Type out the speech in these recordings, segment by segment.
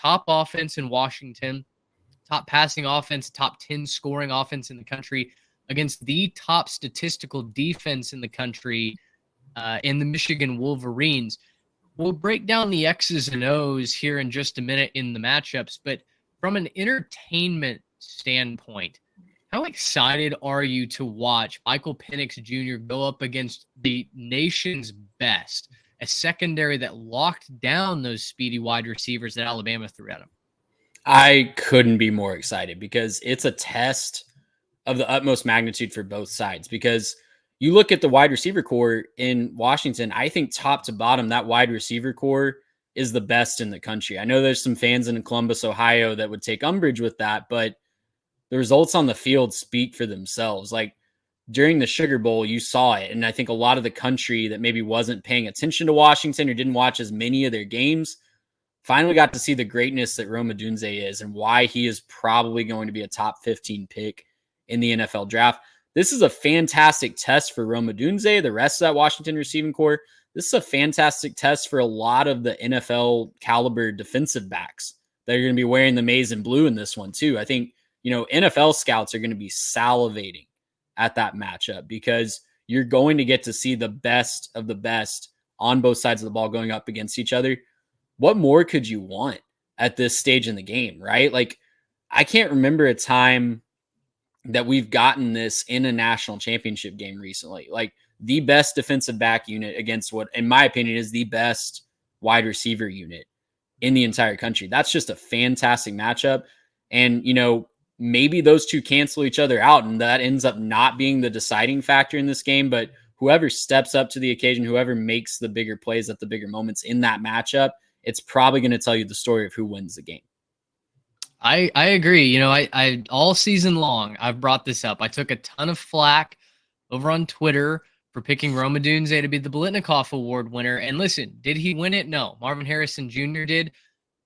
top offense in Washington, top passing offense, top 10 scoring offense in the country against the top statistical defense in the country in the Michigan Wolverines. We'll break down the X's and O's here in just a minute in the matchups, but from an entertainment standpoint, how excited are you to watch Michael Penix Jr. go up against the nation's best, a secondary that locked down those speedy wide receivers that Alabama threw at him? I couldn't be more excited because it's a test of the utmost magnitude for both sides. Because you look at the wide receiver core in Washington, I think top to bottom, that wide receiver core is the best in the country. I know there's some fans in Columbus, Ohio that would take umbrage with that, but the results on the field speak for themselves. Like during the Sugar Bowl, you saw it. And I think a lot of the country that maybe wasn't paying attention to Washington or didn't watch as many of their games finally got to see the greatness that Rome Odunze is and why he is probably going to be a top 15 pick in the NFL draft. This is a fantastic test for Rome Odunze, the rest of that Washington receiving core. This is a fantastic test for a lot of the NFL caliber defensive backs that are going to be wearing the maize and blue in this one too. I think, NFL scouts are going to be salivating at that matchup because you're going to get to see the best of the best on both sides of the ball going up against each other. What more could you want at this stage in the game, right? Like, I can't remember a time that we've gotten this in a national championship game recently. Like, the best defensive back unit against what, in my opinion, is the best wide receiver unit in the entire country. That's just a fantastic matchup. And, maybe those two cancel each other out, and that ends up not being the deciding factor in this game. But whoever steps up to the occasion, whoever makes the bigger plays at the bigger moments in that matchup, it's probably going to tell you the story of who wins the game. I agree. I all season long, I've brought this up. I took a ton of flack over on Twitter for picking Rome Odunze to be the Biletnikoff Award winner. And listen, did he win it? No. Marvin Harrison Jr. did.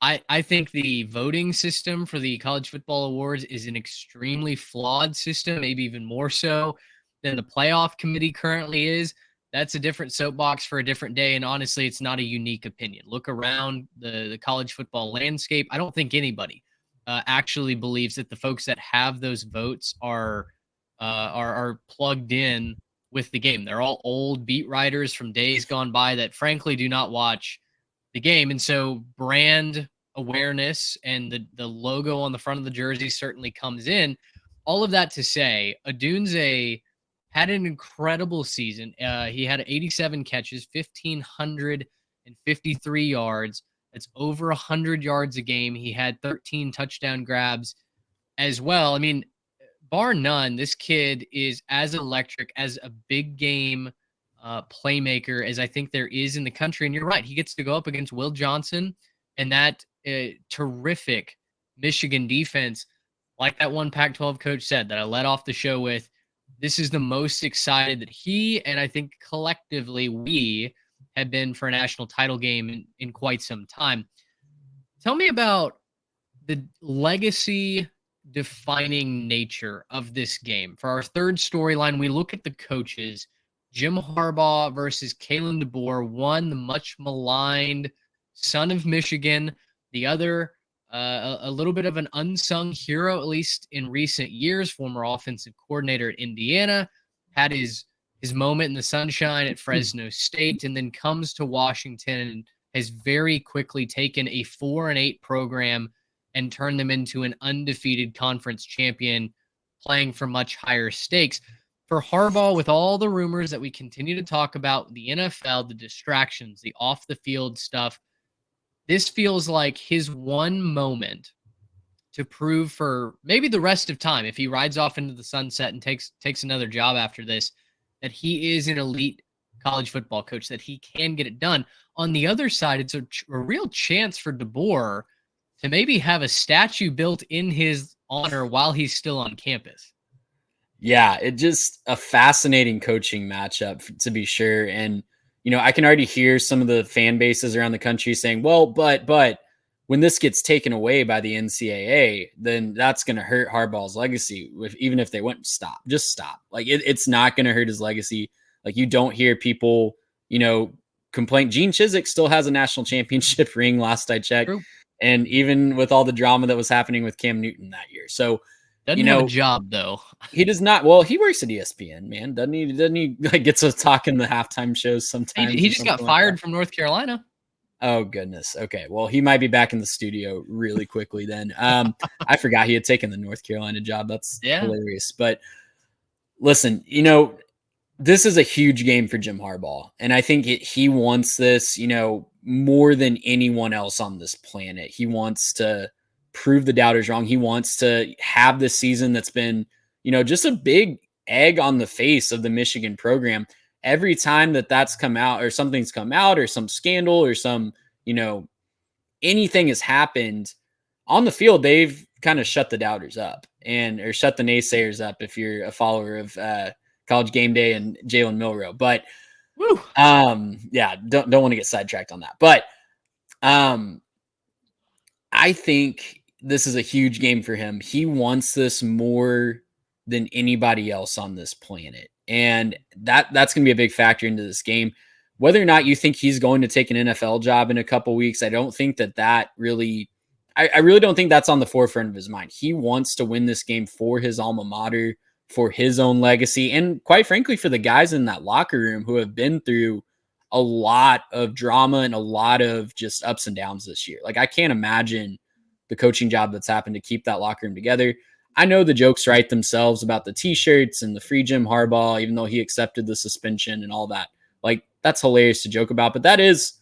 I think the voting system for the college football awards is an extremely flawed system, maybe even more so than the playoff committee currently is. That's a different soapbox for a different day. And honestly, it's not a unique opinion. Look around the college football landscape. I don't think anybody actually believes that the folks that have those votes are plugged in with the game. They're all old beat writers from days gone by that frankly do not watch the game. And so brand awareness and the logo on the front of the jersey certainly comes in. All of that to say, Odunze had an incredible season. He had 87 catches, 1,553 yards. That's over 100 yards a game. He had 13 touchdown grabs as well. I mean, bar none, this kid is as electric as a big game playmaker as I think there is in the country. And you're right. He gets to go up against Will Johnson and that terrific Michigan defense. Like that one Pac-12 coach said that I led off the show with, this is the most excited that he and I think collectively we have been for a national title game in quite some time. Tell me about the legacy defining nature of this game. For our third storyline, we look at the coaches. Jim Harbaugh versus Kalen DeBoer, one the much maligned son of Michigan, the other a little bit of an unsung hero, at least in recent years, former offensive coordinator at Indiana, had his moment in the sunshine at Fresno State, and then comes to Washington and has very quickly taken a 4-8 program and turned them into an undefeated conference champion, playing for much higher stakes. For Harbaugh, with all the rumors that we continue to talk about, the NFL, the distractions, the off-the-field stuff, this feels like his one moment to prove for maybe the rest of time, if he rides off into the sunset and takes another job after this, that he is an elite college football coach, that he can get it done. On the other side, it's a real chance for DeBoer to maybe have a statue built in his honor while he's still on campus. Yeah, it just a fascinating coaching matchup to be sure. And, I can already hear some of the fan bases around the country saying, well, but when this gets taken away by the NCAA, then that's going to hurt Harbaugh's legacy. Even if they wouldn't just stop. Like it's not going to hurt his legacy. Like you don't hear people, complain. Gene Chizik still has a national championship ring last I checked. True. and even with all the drama that was happening with Cam Newton that year. So, Doesn't have a job though. he does not. Well, he works at ESPN, man. Doesn't he? Doesn't he like get to talk in the halftime shows sometimes? He just got fired from North Carolina. Oh goodness. Okay. Well, he might be back in the studio really quickly then. I forgot he had taken the North Carolina job. That's hilarious. But listen, this is a huge game for Jim Harbaugh. And I think he wants this, more than anyone else on this planet. He wants to prove the doubters wrong. He wants to have this season that's been, just a big egg on the face of the Michigan program. Every time that's come out or something's come out or some scandal or some, anything has happened on the field, they've kind of shut the doubters up or shut the naysayers up if you're a follower of College Game Day and Jalen Milroe. But yeah, don't want to get sidetracked on that. But I think this is a huge game for him. He wants this more than anybody else on this planet. And that's going to be a big factor into this game. Whether or not you think he's going to take an NFL job in a couple weeks, I don't think that really, I really don't think that's on the forefront of his mind. He wants to win this game for his alma mater, for his own legacy, and quite frankly, for the guys in that locker room who have been through a lot of drama and a lot of just ups and downs this year. Like, I can't imagine the coaching job that's happened to keep that locker room together. I know the jokes write themselves about the t-shirts and the free Jim Harbaugh, even though he accepted the suspension and all that. Like, that's hilarious to joke about, but that is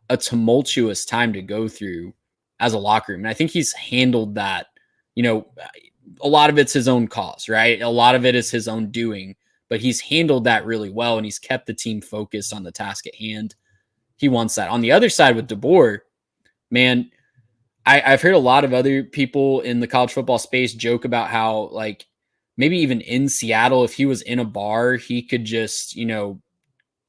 a tumultuous time to go through as a locker room. And I think he's handled that, a lot of it's his own cause, right? A lot of it is his own doing, but he's handled that really well. And he's kept the team focused on the task at hand. He wants that. On the other side with DeBoer, man, I've heard a lot of other people in the college football space joke about how, like, maybe even in Seattle, if he was in a bar, he could just,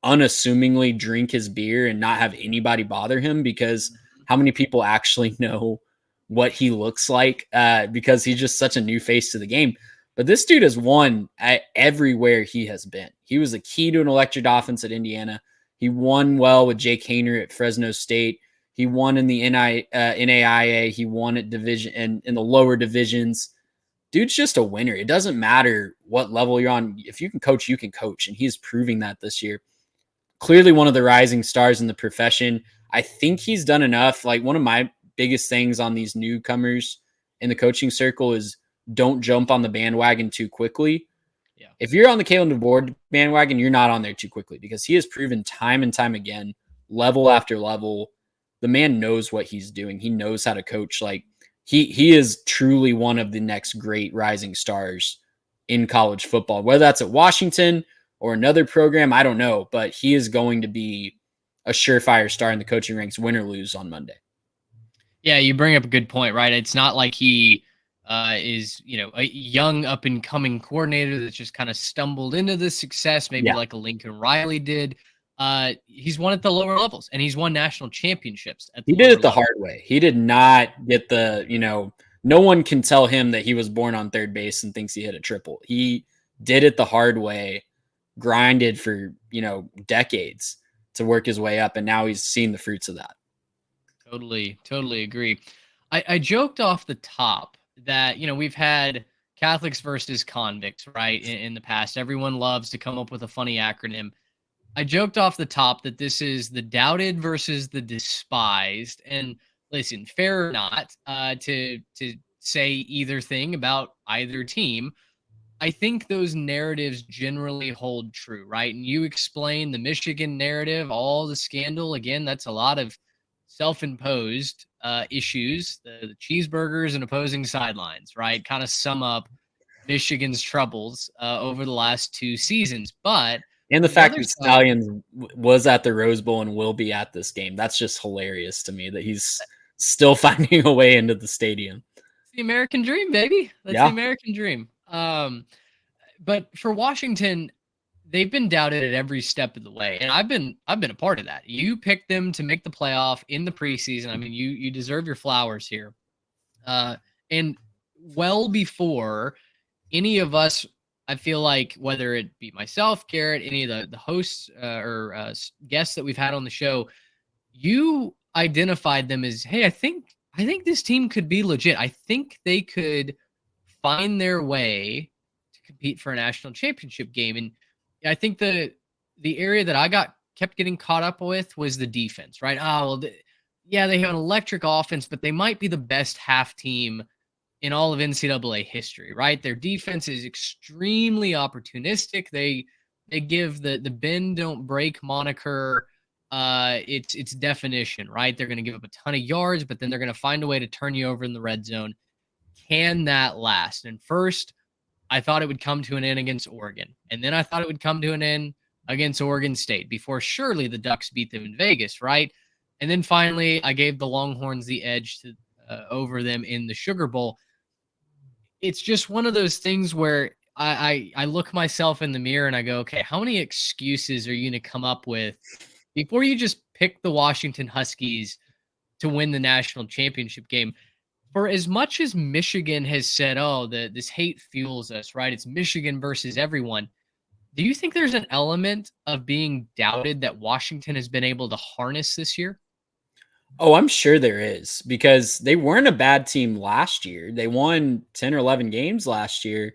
unassumingly drink his beer and not have anybody bother him, because how many people actually know what he looks like, because he's just such a new face to the game. But this dude has won everywhere he has been. He was a key to an electric offense at Indiana. He won well with Jake Haener at Fresno State. He won in the NAIA. He won at division and in the lower divisions. Dude's just a winner. It doesn't matter what level you're on. If you can coach, you can coach. And he's proving that this year. Clearly one of the rising stars in the profession. I think he's done enough. Like, one of my biggest things on these newcomers in the coaching circle is don't jump on the bandwagon too quickly. Yeah. If you're on the Kalen DeBoer bandwagon, you're not on there too quickly, because he has proven time and time again, level after level, the man knows what he's doing. He knows how to coach. Like, he is truly one of the next great rising stars in college football, whether that's at Washington or another program, I don't know, but he is going to be a surefire star in the coaching ranks, win or lose on Monday. Yeah, you bring up a good point, right? It's not like he is, a young up and coming coordinator that's just kind of stumbled into this success, maybe like a Lincoln Riley did. He's won at the lower levels, and he's won national championships. He did it the hard way. He did not get the, no one can tell him that he was born on third base and thinks he hit a triple. He did it the hard way, grinded for, decades to work his way up. And now he's seen the fruits of that. Totally agree. I joked off the top that, we've had Catholics versus convicts, right? In the past, everyone loves to come up with a funny acronym. I joked off the top that this is the doubted versus the despised. And listen, fair or not, to say either thing about either team, I think those narratives generally hold true, right? And you explain the Michigan narrative, all the scandal. Again, that's a lot of self-imposed issues, the cheeseburgers and opposing sidelines, right? Kind of sum up Michigan's troubles over the last 2 seasons. But and the fact that Stallions was at the Rose Bowl and will be at this game, that's just hilarious to me that he's still finding a way into the stadium. It's the American dream, baby. That's the American dream. But for Washington, they've been doubted at every step of the way, and I've been a part of that. You picked them to make the playoff in the preseason. I mean, you deserve your flowers here. And well before any of us, I feel like, whether it be myself, Garrett, any of the hosts or guests that we've had on the show, you identified them as, hey, I think I think this team could be legit. I think they could find their way to compete for a national championship game. And I think the area that I kept getting caught up with was the defense, right? Oh, well, yeah, they have an electric offense, but they might be the best half team in all of NCAA history, right? Their defense is extremely opportunistic. They give the bend don't break moniker its definition, right? They're going to give up a ton of yards, but then they're going to find a way to turn you over in the red zone. Can that last? And first, I thought it would come to an end against Oregon, and then I thought it would come to an end against Oregon State before surely the Ducks beat them in Vegas, right? And then finally, I gave the Longhorns the edge to over them in the Sugar Bowl. It's just one of those things where I look myself in the mirror and I go, okay, how many excuses are you going to come up with before you just pick the Washington Huskies to win the national championship game? For as much as Michigan has said, oh, this hate fuels us, right? It's Michigan versus everyone. Do you think there's an element of being doubted that Washington has been able to harness this year? Oh, I'm sure there is, because they weren't a bad team last year. They won 10 or 11 games last year,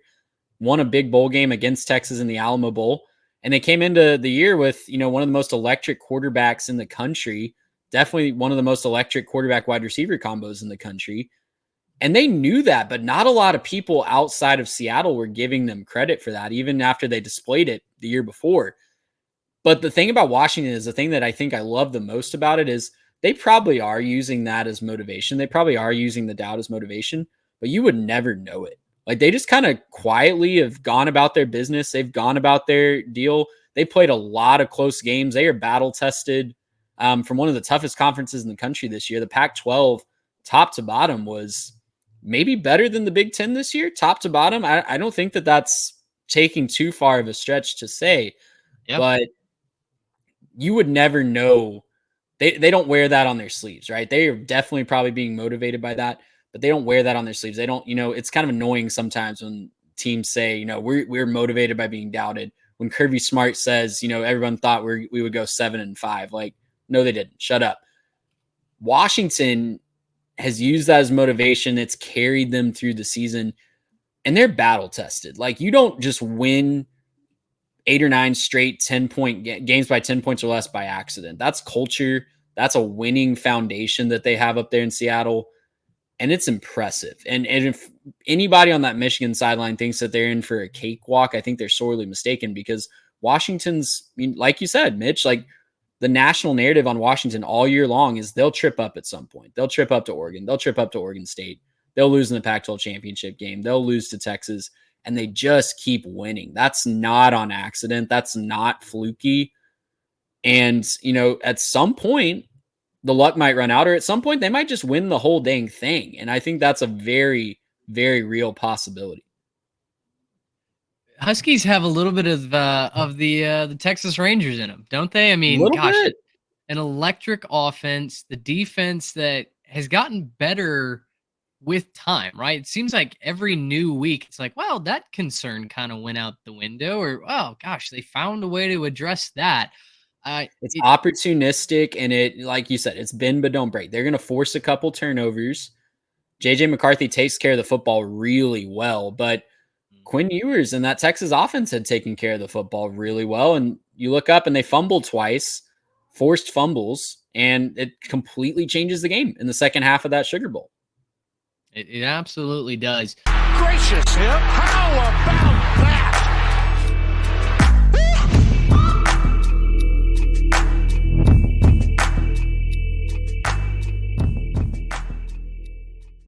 won a big bowl game against Texas in the Alamo Bowl. And they came into the year with, one of the most electric quarterbacks in the country, definitely one of the most electric quarterback wide receiver combos in the country. And they knew that, but not a lot of people outside of Seattle were giving them credit for that, even after they displayed it the year before. But the thing about Washington is the thing that I think I love the most about it is they probably are using that as motivation. They probably are using the doubt as motivation, but you would never know it. Like, they just kind of quietly have gone about their business. They've gone about their deal. They played a lot of close games. They are battle tested from one of the toughest conferences in the country this year. The Pac-12, top to bottom, was maybe better than the Big Ten this year, top to bottom. I don't think that that's taking too far of a stretch to say, but you would never know. They don't wear that on their sleeves, right? They are definitely probably being motivated by that, but they don't wear that on their sleeves. They don't, it's kind of annoying sometimes when teams say, we're motivated by being doubted. When Kirby Smart says, everyone thought we would go 7-5. Like, no, they didn't. Shut up. Washington has used that as motivation. It's carried them through the season, and they're battle tested. Like, you don't just win 8 or 9 straight 10-point games by 10 points or less by accident. That's culture. That's a winning foundation that they have up there in Seattle. And it's impressive. And if anybody on that Michigan sideline thinks that they're in for a cakewalk, I think they're sorely mistaken, because Washington's, like you said, Mitch, like, the national narrative on Washington all year long is they'll trip up at some point. They'll trip up to Oregon. They'll trip up to Oregon State. They'll lose in the Pac-12 championship game. They'll lose to Texas. And they just keep winning. That's not on accident. That's not fluky. And, at some point, the luck might run out, or at some point, they might just win the whole dang thing. And I think that's a very, very real possibility. Huskies have a little bit of the Texas Rangers in them, don't they? I mean, gosh, bit. An electric offense, the defense that has gotten better with time, right? It seems like every new week, it's like, well, that concern kind of went out the window, or, oh gosh, they found a way to address that. It's opportunistic, and it, like you said, it's bend but don't break. They're going to force a couple turnovers. JJ McCarthy takes care of the football really well, but Quinn Ewers and that Texas offense had taken care of the football really well. And you look up and they fumbled twice, forced fumbles, and it completely changes the game in the second half of that Sugar Bowl. It absolutely does. Gracious, yeah.